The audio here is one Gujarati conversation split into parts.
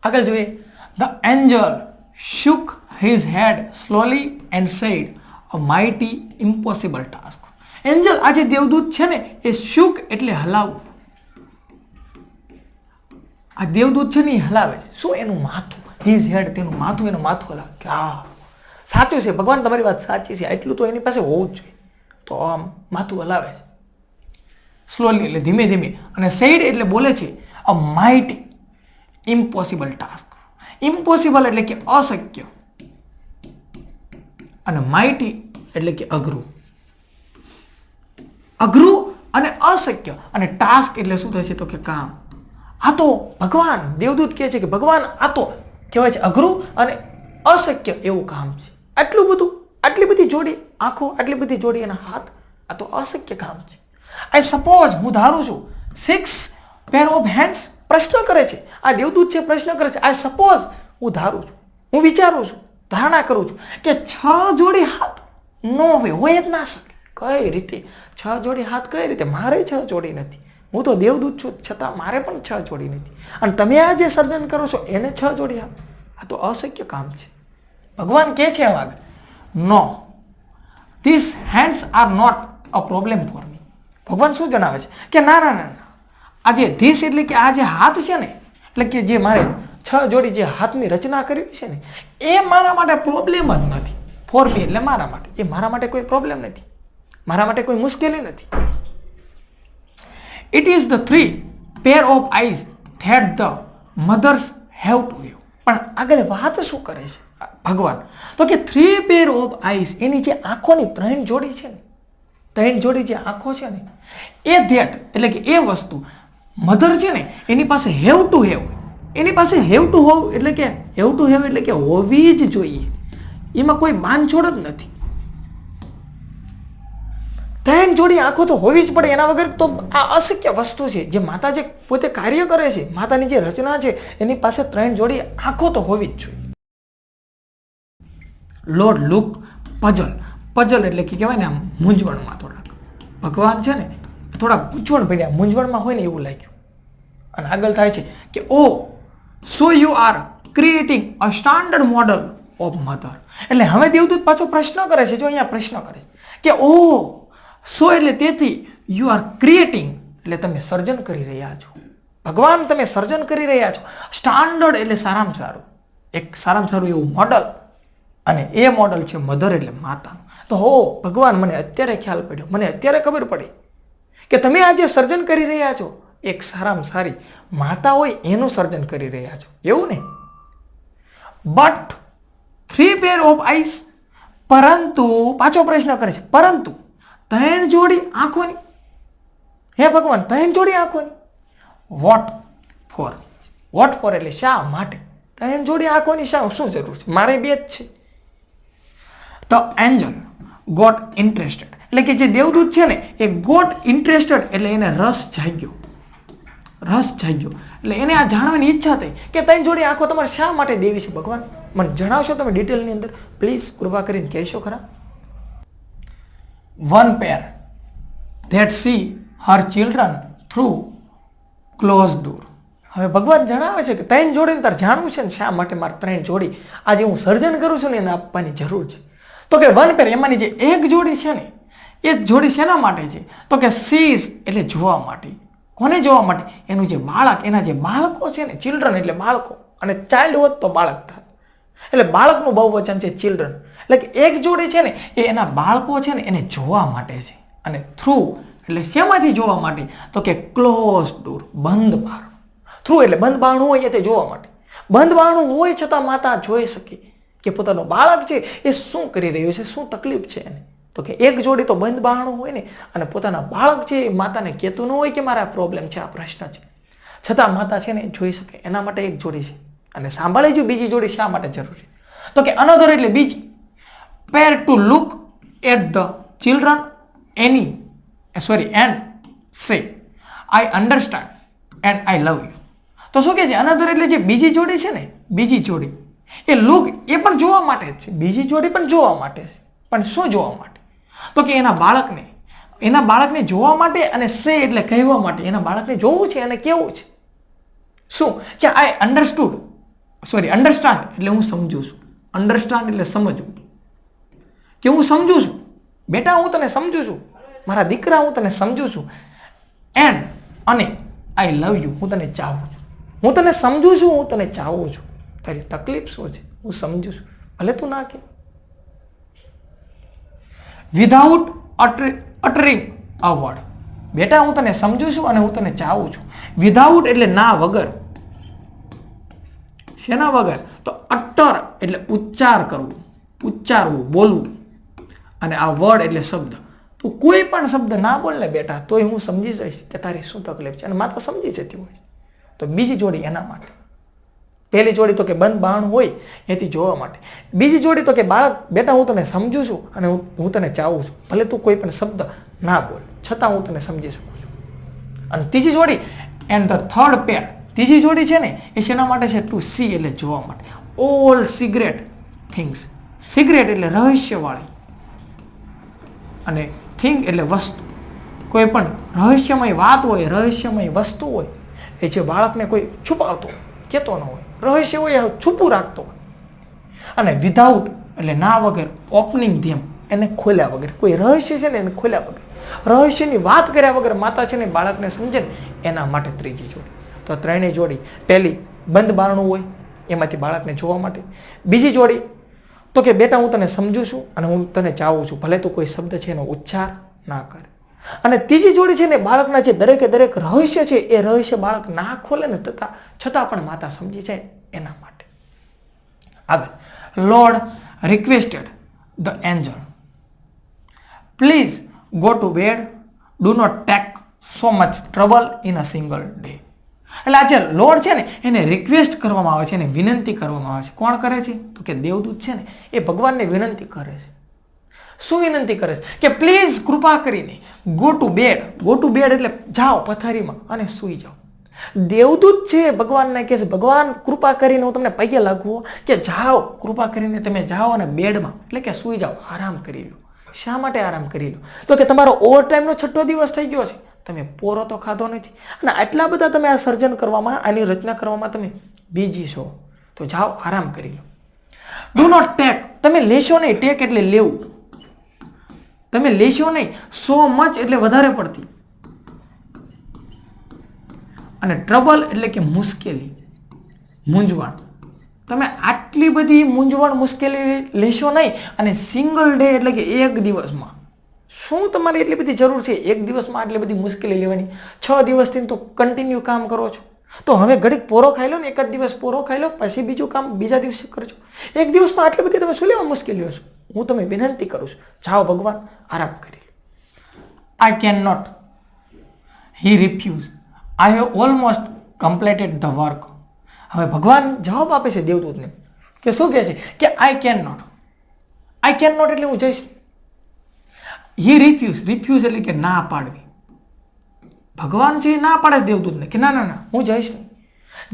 આગળ જોઈએ. The Angel shook his head slowly and said, a mighty impossible task. Angel આ જે દેવદૂત છે ને એ shook એટલે હલાવવું. આ દેવદૂત છે ને એ હલાવે છે. શું? એનું માથું. his head, તેનું માથું, એનું માથું હલાવે કે હા સાચું છે ભગવાન, તમારી વાત સાચી છે, એટલું તો એની પાસે હોવું જ જોઈએ. તો આમ માથું હલાવે છે સ્લોલી એટલે ધીમે ધીમે, અને સેડ એટલે બોલે છે અ માઇટી ઇમ્પોસિબલ ટાસ્ક. ઇમ્પોસિબલ એટલે કે અશક્ય, અને માઇટી એટલે કે અઘરું. અઘરું અને અશક્ય, અને ટાસ્ક એટલે શું થશે તો કે કામ. આ તો ભગવાન દેવદૂત કહે છે કે ભગવાન આ તો કહેવાય છે અઘરું અને અશક્ય એવું કામ છે. આટલું બધું, આટલી બધી જોડી આંખો, આટલી બધી જોડી એના હાથ, આ તો અશક્ય કામ છે. આઈ સપોઝ, હું ધારું છું, 6 પેર ઓફ હેન્ડ્સ. પ્રશ્ન કરે છે આ દેવદૂત છે, પ્રશ્ન કરે છે. આઈ સપોઝ, હું ધારું છું, હું વિચારું છું, ધારણા કરું છું કે 6 જોડી હાથ નો હોય જ ના શકે. કઈ રીતે 6 જોડી હાથ? કઈ રીતે? મારે 6 જોડી નથી. હું તો દેવદૂત છું, છતાં મારે પણ 6 જોડી નથી. અને તમે આ જે સર્જન કરો છો એને 6 જોડી હાથ, આ તો અશક્ય કામ છે. ભગવાન કહે છે આગળ, no, this hands are not a problem for me. ભગવાન શું જણાવે છે કે ના ના ના, આ જે ધીસ એટલે કે આ જે હાથ છે ને, એટલે કે જે મારે 6 જોડી જે હાથની રચના કરવી છે ને, એ મારા માટે પ્રોબ્લેમ જ નથી. ફોર મી એટલે મારા માટે, એ મારા માટે કોઈ પ્રોબ્લેમ નથી, મારા માટે કોઈ મુશ્કેલી નથી. It is the 3 pair of eyes that the mothers have to you. પણ આગળ વાત શું કરે છે ભગવાન? તો કે 3 પેર ઓફ આઈઝ, એની જે આંખોની 3 જોડી છે ને, 3 જોડી જે આંખો છે ને, એ ધેટ એટલે કે એ વસ્તુ મધર છે ને એની પાસે હેવ ટુ હેવ, એની પાસે હેવ ટુ હોવ એટલે કે હેવ ટુ હેવ એટલે કે હોવી જ જોઈએ, એમાં કોઈ બાંધછોડ જ નથી. 3 જોડી આંખો તો હોવી જ પડે, એના વગર તો આ અશક્ય વસ્તુ છે. જે માતા જે પોતે કાર્ય કરે છે, માતાની જે રચના છે, એની પાસે 3 જોડી આંખો તો હોવી જ જોઈએ. Lord look puzzle. પઝલ એટલે કે કહેવાય ને આમ મૂંઝવણમાં થોડાક. ભગવાન છે ને થોડા ગૂંચવણ પડ્યા, મૂંઝવણમાં હોય ને એવું લાગ્યું. અને આગળ થાય છે કે oh so you are creating a standard model of mother. એટલે હવે દેવદૂત પાછો પ્રશ્ન કરે છે. જો અહીંયા પ્રશ્ન કરે છે કે ઓ સો એટલે તેથી, યુ આર ક્રિએટિંગ એટલે તમે સર્જન કરી રહ્યા છો. ભગવાન તમે સર્જન કરી રહ્યા છો. સ્ટાન્ડર્ડ એટલે સારામાં સારું, એક સારામાં સારું એવું મોડલ, અને એ મોડલ છે મધર એટલે માતાનું. તો હો ભગવાન, મને અત્યારે ખ્યાલ પડ્યો, મને અત્યારે ખબર પડી કે તમે આ જે સર્જન કરી રહ્યા છો, એક સારામાં સારી માતા હોય એનું સર્જન કરી રહ્યા છો, એવું ને? બટ 3 પેર ઓફ આઈસ, પરંતુ પાછો પ્રશ્ન કરે છે, પરંતુ 3 જોડી આંખોની. હે ભગવાન, 3 જોડી આંખોની. Vote for? વોટ ફોર એટલે શા માટે? 3 જોડી આંખોની શું જરૂર છે? મારે 2 જ છે. The angel got interested. એટલે કે જે દેવદૂત છે ને એ ગોટ ઇન્ટરેસ્ટેડ એટલે એને રસ જાગ્યો. રસ જાગ્યો એટલે એને આ જાણવાની ઈચ્છા થઈ કે 3 જોડી આંખો તમારે શા માટે દેવી છે ભગવાન? મને જણાવશો તમે ડિટેલની અંદર પ્લીઝ? કૃપા કરીને કહેશો ખરા? 1 pair that see her children through close door. હવે ભગવાન જણાવે છે કે 3 જોડીને તાર જાણવું છે ને શા માટે મારે 3 જોડી આજે હું સર્જન કરું છું ને એને આપવાની જરૂર છે. તો કે 1 પેર, એમાંની જે એક જોડી છે ને એ જોડી શેના માટે છે? તો કે સીઝ એટલે જોવા માટે. કોને જોવા માટે? એનું જે બાળક, એના જે બાળકો છે ને, ચિલ્ડ્રન એટલે બાળકો, અને ચાઇલ્ડ હોત તો બાળક થાય, એટલે બાળકનું બહુવચન છે ચિલ્ડ્રન. એટલે કે એક જોડી છે ને એ એના બાળકો છે ને એને જોવા માટે છે. અને થ્રુ એટલે શેમાંથી જોવા માટે? તો કે ક્લોઝ ડોર, બંધ બારણું. થ્રુ એટલે બંધ બારણું હોય તે જોવા માટે. બંધ બારણું હોય છતાં માતા જોઈ શકે કે પોતાનો બાળક છે એ શું કરી રહ્યો છે, શું તકલીફ છે એને. તો કે એક જોડી તો બંધ બારણું હોય ને, અને પોતાના બાળક છે એ માતાને કહેતું ન હોય કે મારા પ્રોબ્લેમ છે, આ પ્રશ્ન છે, છતાં માતા છે ને જોઈ શકે, એના માટે એક જોડી છે. અને સાંભળી જો બીજી જોડી શા માટે જરૂરી? તો કે અનધર એટલે બીજી. Pair to look at the children and say I understand and I love you. તો શું કહે છે? અનધર એટલે જે બીજી જોડી છે ને, બીજી જોડી એ લુક એ પણ જોવા માટે જ છે, બીજી જોડી પણ જોવા માટે છે. પણ શું જોવા માટે? તો કે એના બાળકને જોવા માટે, અને સે એટલે કહેવા માટે. એના બાળકને જોવું છે અને કેવું છે. શું? કે આઈ અન્ડરસ્ટુડ સોરી, અન્ડરસ્ટાન્ડ એટલે હું સમજું છું. અન્ડરસ્ટાન્ડ એટલે સમજવું, કે હું સમજું છું. બેટા હું તને સમજું છું, મારા દીકરા હું તને સમજું છું. એન્ડ અને આઈ લવ યુ, હું તને ચાહું છું. હું તને સમજું છું, હું તને ચાહું છું. તારી તકલીફ શું છે હું સમજું છું, ભલે તું ના કે. વિધાઉટ અટરિંગ અ વર્ડ, બેટા હું તને સમજું છું અને હું તને ચાહું છું. વિધાઉટ એટલે ના વગર. શેના વગર? તો અટર એટલે ઉચ્ચાર કરવું, ઉચ્ચારવું, બોલવું. અને આ વર્ડ એટલે શબ્દ. તું કોઈ પણ શબ્દ ના બોલ ને બેટા, તોય હું સમજી જઈશ કે તારી શું તકલીફ છે. અને માતા સમજી જતી હોય. તો બીજી જોડી એના માટે. પહેલી જોડી તો કે બંધ બાણ હોય એથી જોવા માટે. બીજી જોડી તો કે બાળક બેટા હું તને સમજું છું અને હું તને ચાહું છું, ભલે તું કોઈ પણ શબ્દ ના બોલ, છતાં હું તને સમજી શકું છું. અને ત્રીજી જોડી એન્ડ ધ થર્ડ પેર, ત્રીજી જોડી છે ને એ શેના માટે છે? ટુ સી એટલે જોવા માટે. ઓલ સિક્રેટ થિંગ્સ, સિક્રેટ એટલે રહસ્યવાળી, અને થિંગ એટલે વસ્તુ. કોઈ પણ રહસ્યમય વાત હોય, રહસ્યમય વસ્તુ હોય, એ જે બાળકને કોઈ છુપાવતો હોય, કહેતો ન હોય, રહસ્ય હોય છુપું રાખતો હોય. અને વિધાઉટ એટલે ના વગર, ઓપનિંગ ધેમ એને ખોલ્યા વગર. કોઈ રહસ્ય છે ને એને ખોલ્યા વગર, રહસ્યની વાત કર્યા વગર માતા છે ને બાળકને સમજે ને એના માટે ત્રીજી જોડી. તો ત્રણેય જોડી, પહેલી બંધ બારણું હોય એમાંથી બાળકને જોવા માટે. બીજી જોડી તો કે બેટા હું તને સમજું છું અને હું તને ચાહું છું, ભલે તું કોઈ શબ્દ છે એનો ઉચ્ચાર ના કરે. અને ત્રીજી જોડી છે ને બાળકના જે દરેકે દરેક રહસ્ય છે એ રહસ્ય બાળક ના ખોલે ને છતાં પણ માતા સમજી જાય એના માટે. આગળ, lord requested the angel, please go to bed, do not take so much trouble in a single day. એટલે આ જે લોર્ડ છે ને એને રિક્વેસ્ટ કરવામાં આવે છે, એને વિનંતી કરવામાં આવે છે. કોણ કરે છે? તો કે દેવદૂત છે ને એ ભગવાનને વિનંતી કરે છે. શું વિનંતી કરે છે? કે પ્લીઝ કૃપા કરીને go to bed. Go to bed એટલે જાઓ પથારીમાં અને સૂઈ જાઓ. દેવદૂત છે ભગવાનને કહે છે, ભગવાન કૃપા કરીને હું તમને પગે લાગુ કે જાઓ, કૃપા કરીને તમે જાઓ અને બેડમાં એટલે કે સૂઈ જાઓ, આરામ કરી લો. શા માટે આરામ કરી લો? તો કે તમારો ઓવરટાઈમનો 6ઠ્ઠો દિવસ થઈ ગયો છે, તમે પોરો તો ખાધો નથી અને આટલા બધા તમે આ સર્જન કરવામાં, આની રચના કરવામાં તમે બીજી છો, તો જાઓ આરામ કરી લો. ડુ નોટ ટેક, તમે લેશો નહીં. ટેક એટલે લેવું, તમે લેશો નહીં. સો મચ એટલે વધારે પડતી. અને ટ્રબલ એટલે કે મુશ્કેલી, મૂંઝવણ. તમે આટલી બધી મૂંઝવણ, મુશ્કેલી લેશો નહીં. અને સિંગલ ડે એટલે કે એક દિવસમાં. શું તમારે એટલી બધી જરૂર છે એક દિવસમાં આટલી બધી મુશ્કેલી લેવાની? 6 દિવસથી તો કન્ટિન્યુ કામ કરો છો, તો હવે ઘડીક પોરો ખાઈ લો ને, એક જ દિવસ પોરો ખાઈ લો, પછી બીજું કામ બીજા દિવસે કરજો. એક દિવસમાં આટલી બધી તમે શું લેવા મુશ્કેલીઓ છો? હું તમે વિનંતી કરું છું, જાઓ ભગવાન આરામ કરી લો. I can not, he refuse, I have almost completed the work. હવે ભગવાન જવાબ આપે છે દેવદૂતને કે શું કહે છે? કે I can not. I can not એટલે હું જઈશ. હી રિફ્યુઝ, રિફ્યુઝ એટલે કે ના પાડવી. ભગવાન છે એ ના પાડે છે દેવદૂતને કે ના ના ના હું જઈશ નહીં.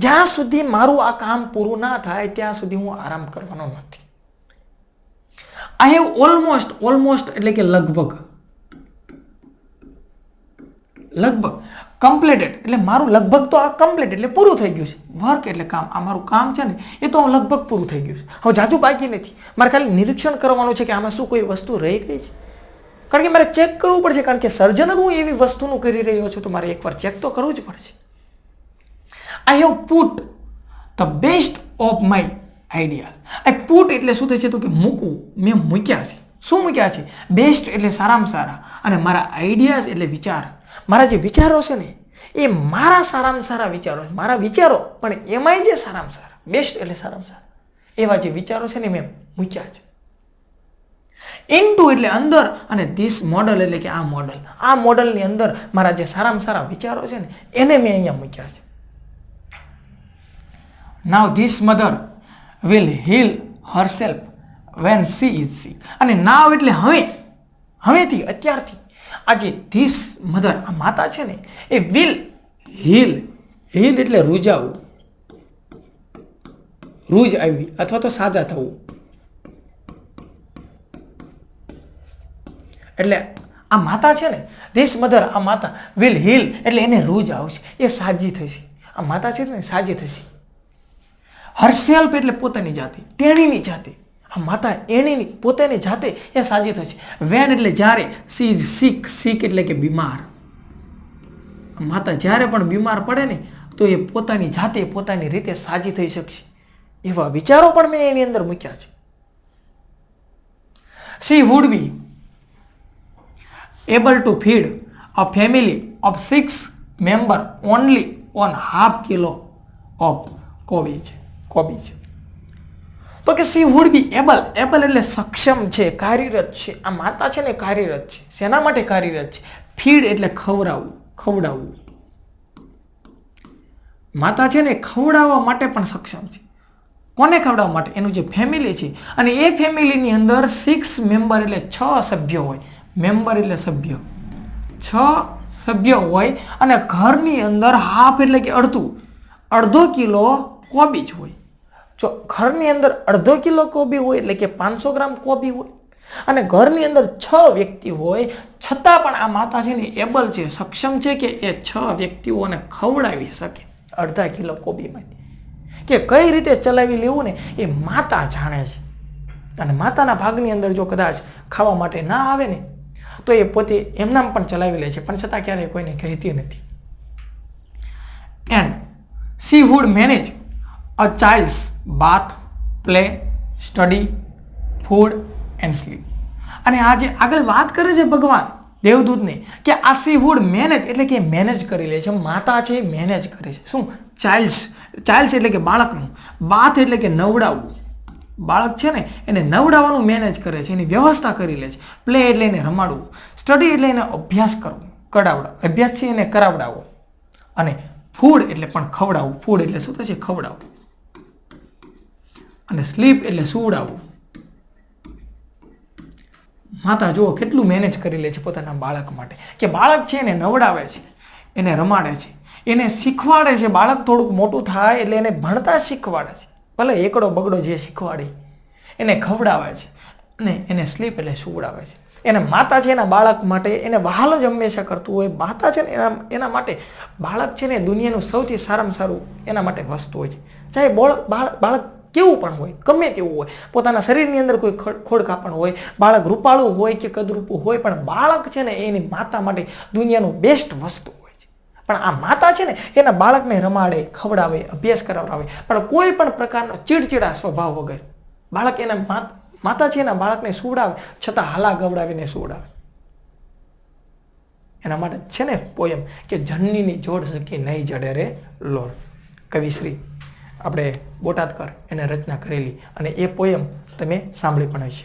જ્યાં સુધી મારું આ કામ પૂરું ના થાય ત્યાં સુધી હું આરામ કરવાનો નથી. આઈ હેવ ઓલમોસ્ટ, ઓલમોસ્ટ એટલે કે લગભગ, લગભગ. કમ્પ્લીટેડ એટલે મારું લગભગ તો આ કમ્પ્લીટ એટલે પૂરું થઈ ગયું છે. વર્ક એટલે કામ, આ મારું કામ છે ને એ તો લગભગ પૂરું થઈ ગયું છે. હવે જાજુ બાકી નથી, મારે ખાલી નિરીક્ષણ કરવાનું છે કે આમાં શું કોઈ વસ્તુ રહી ગઈ છે. કારણ કે મારે ચેક કરવું પડશે, કારણ કે સર્જન જ હું એવી વસ્તુનું કરી રહ્યો છું, તો મારે એકવાર ચેક તો કરવું જ પડશે. I have put the best of my idea. I put એટલે શું થશે? તો કે મૂકવું, મેં મૂક્યા છે. શું મૂક્યા છે? બેસ્ટ એટલે સારામાં સારા, અને મારા આઈડિયાઝ એટલે વિચાર. મારા જે વિચારો છે ને એ મારા સારામાં સારા વિચારો છે. મારા વિચારો પણ એમાંય જે સારામાં સારા, બેસ્ટ એટલે સારામાં સારા એવા જે વિચારો છે ને મેં મૂક્યા છે. ઇન્ટુ એટલે અંદર, અને ધીસ મોડલ એટલે કે આ મોડલ. આ મોડલની અંદર મારા જે સારામાં સારા વિચારો છે ને એને મેં અહીંયા મૂક્યા છે. Now this mother will heal herself when she is sick. અને નાવ એટલે હવે, હવેથી, અત્યારથી આ જે ધીસ મધર, આ માતા છે ને એ વિલ હીલ, હીલ એટલે રૂજાવું, રૂજ આવી અથવા તો સાજા થવું. એટલે આ માતા છે ને, ધીસ મધર, આ માતા વિલ હીલ એટલે એને રૂજ આવશે, એ સાજી થશે. આ માતા છે ને સાજી થશે. હરસેલ્ફ એટલે પોતાની જાતે, તેણીની જાતે. આ માતા એણીની પોતાની જાતે એ સાજી થશે. વેન એટલે જ્યારે, સી ઇઝ સિક, સિક એટલે કે બીમાર. માતા જ્યારે પણ બીમાર પડે ને તો એ પોતાની જાતે પોતાની રીતે સાજી થઈ શકશે. એવા વિચારો પણ મેં એની અંદર મૂક્યા છે. She would be able to feed a family of 6 members only on half kilo of cabbage. તો કે she would be able એટલે સક્ષમ છે, કાર્યરત છે. આ માતા છે ને કાર્યરત છે. શેના માટે કાર્યરત છે? ફીડ એટલે ખવડાવવું. માતા છે ને ખવડાવવા માટે પણ સક્ષમ છે. કોને ખવડાવવા માટે? એનું જે ફેમિલી છે, અને એ ફેમિલીની અંદર 6 મેમ્બર એટલે 6 સભ્યો હોય. મેમ્બર એટલે સભ્ય, 6 સભ્યો હોય, અને ઘરની અંદર હાફ એટલે કે અડધો કિલો કોબીજ હોય. જો ઘરની અંદર અડધો કિલો કોબી હોય એટલે કે 500 ગ્રામ કોબી હોય, અને ઘરની અંદર 6 વ્યક્તિ હોય, છતાં પણ આ માતા છે ને એબલ છે, સક્ષમ છે કે એ 6 વ્યક્તિઓને ખવડાવી શકે અડધા કિલો કોબીમાંથી. કે કઈ રીતે ચલાવી લેવું ને એ માતા જાણે છે. અને માતાના ભાગની અંદર જો કદાચ ખાવા માટે ના આવે ને તો એ પોતે એમનામ પણ ચલાવી લે છે, પણ છતાં ક્યારેય કોઈને કહેતી નથી. And she would manage a child's bath, play, study, food and sleep. અને આ જે આગળ વાત કરે છે ભગવાન દેવદૂતને કે આ she would manage એટલે કે મેનેજ કરી લે છે. માતા છે મેનેજ કરે છે. શું? ચાઇલ્ડ્સ એટલે કે બાળકનું, બાથ એટલે કે નવડાવવું. બાળક છે ને એને નવડાવવાનું મેનેજ કરે છે, એની વ્યવસ્થા કરી લે છે. પ્લે એટલે એને રમાડવું, સ્ટડી એટલે એને અભ્યાસ કરવું, અભ્યાસ છે એને કરાવડાવવો, અને ફૂડ એટલે પણ ખવડાવવું. ફૂડ એટલે શું થશે? ખવડાવવું. અને સ્લીપ એટલે સુવડાવવું. માતા જુઓ કેટલું મેનેજ કરી લે છે પોતાના બાળક માટે. કે બાળક છે એને નવડાવે છે, એને રમાડે છે, એને શીખવાડે છે. બાળક થોડુંક મોટું થાય એટલે એને ભણતા શીખવાડે છે, ભલે એકડો બગડો જે શીખવાડે એને ખવડાવે છે, અને એને સ્લીપ એટલે સુવડાવે છે. એને માતા છે એના બાળક માટે એને વહાલ જ હંમેશા કરતું હોય. માતા છે ને એના માટે બાળક છે ને દુનિયાનું સૌથી સારામાં સારું એના માટે વસ્તુ હોય છે. ચાહે બાળક કેવું પણ હોય, ગમે તેવું હોય, પોતાના શરીરની અંદર કોઈ ખોડખાપણ હોય, બાળક રૂપાળું હોય કે કદરૂપું હોય, પણ બાળક છે ને એની માતા માટે દુનિયાનું બેસ્ટ વસ્તુ હોય છે. પણ આ માતા છે ને એના બાળકને રમાડે, ખવડાવે, અભ્યાસ કરાવડાવે, પણ કોઈ પણ પ્રકારનો ચીડચીડા સ્વભાવ વગર. બાળક એના માતા છે એના બાળકને સુવડાવે, છતાં હાલા ગવડાવીને સુવડાવે. એના માટે છે ને પોયમ કે જનનીની જોડ સકી નહીં જડે રે લોલ. કવિશ્રી આપણે બોટાદકર એને રચના કરેલી, અને એ પોયમ તમે સાંભળી પણ હશે.